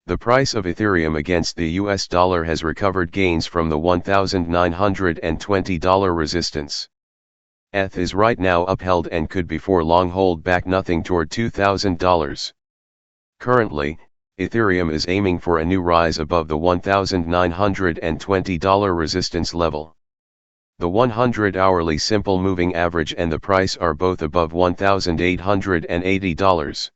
The price of Ethereum against the US dollar has recovered gains from the $1,920 resistance. ETH is right now upheld and could before long hold back nothing toward $2,000. Currently, Ethereum is aiming for a new rise above the $1,920 resistance level. The 100-hourly simple moving average and the price are both above $1,880.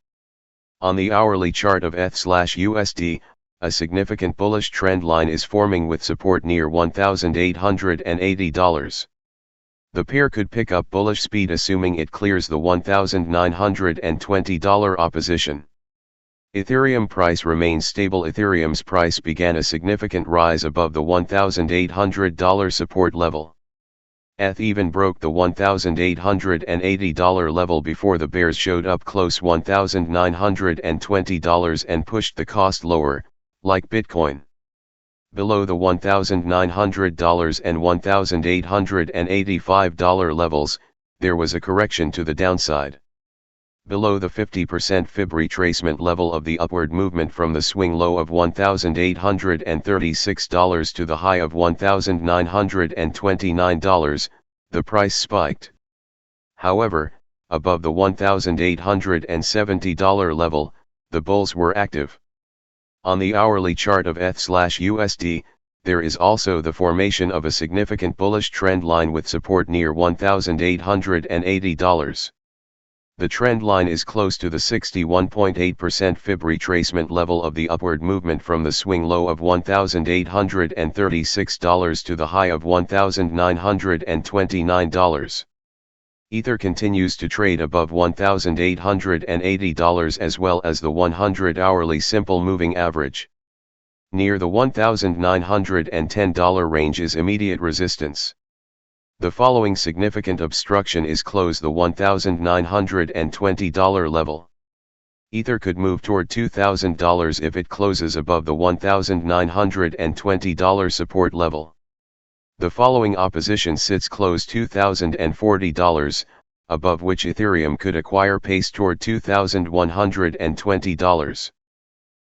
On the hourly chart of ETH/USD, a significant bullish trend line is forming with support near $1,880. The pair could pick up bullish speed assuming it clears the $1,920 opposition. Ethereum price remains stable. Ethereum's price began a significant rise above the $1,800 support level. ETH even broke the $1,880 level before the bears showed up close $1,920 and pushed the cost lower, like Bitcoin. Below the $1,900 and $1,885 levels, there was a correction to the downside. Below the 50% Fib retracement level of the upward movement from the swing low of $1,836 to the high of $1,929, the price spiked. However, above the $1,870 level, the bulls were active. On the hourly chart of ETH/USD, there is also the formation of a significant bullish trend line with support near $1,880. The trend line is close to the 61.8% Fib retracement level of the upward movement from the swing low of $1,836 to the high of $1,929. Ether continues to trade above $1,880 as well as the 100-hourly simple moving average. Near the $1,910 range is immediate resistance. The following significant obstruction is close the $1,920 level. Ether could move toward $2,000 if it closes above the $1,920 support level. The following opposition sits close $2,040, above which Ethereum could acquire pace toward $2,120.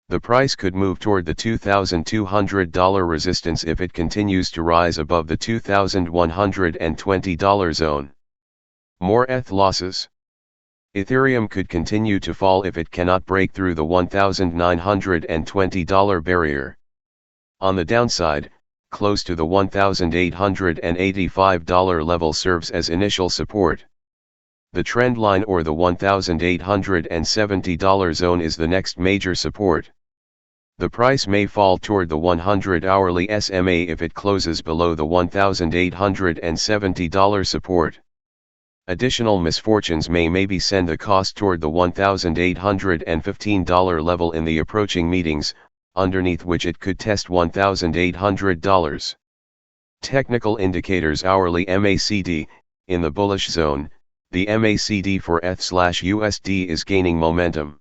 The price could move toward the $2,200 resistance if it continues to rise above the $2,120 zone. More ETH losses. Ethereum could continue to fall if it cannot break through the $1,920 barrier. On the downside, close to the $1,885 level serves as initial support. The trend line or the $1,870 zone is the next major support. The price may fall toward the 100-hourly SMA if it closes below the $1,870 support. Additional misfortunes may maybe send the cost toward the $1,815 level in the approaching meetings, underneath which it could test $1,800. Technical indicators. Hourly MACD, in the bullish zone, the MACD for ETH/USD is gaining momentum.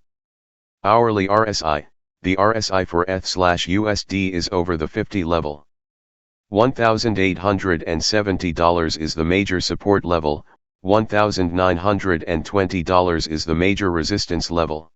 Hourly RSI, the RSI for ETH/USD is over the 50 level. $1,870 is the major support level, $1,920 is the major resistance level.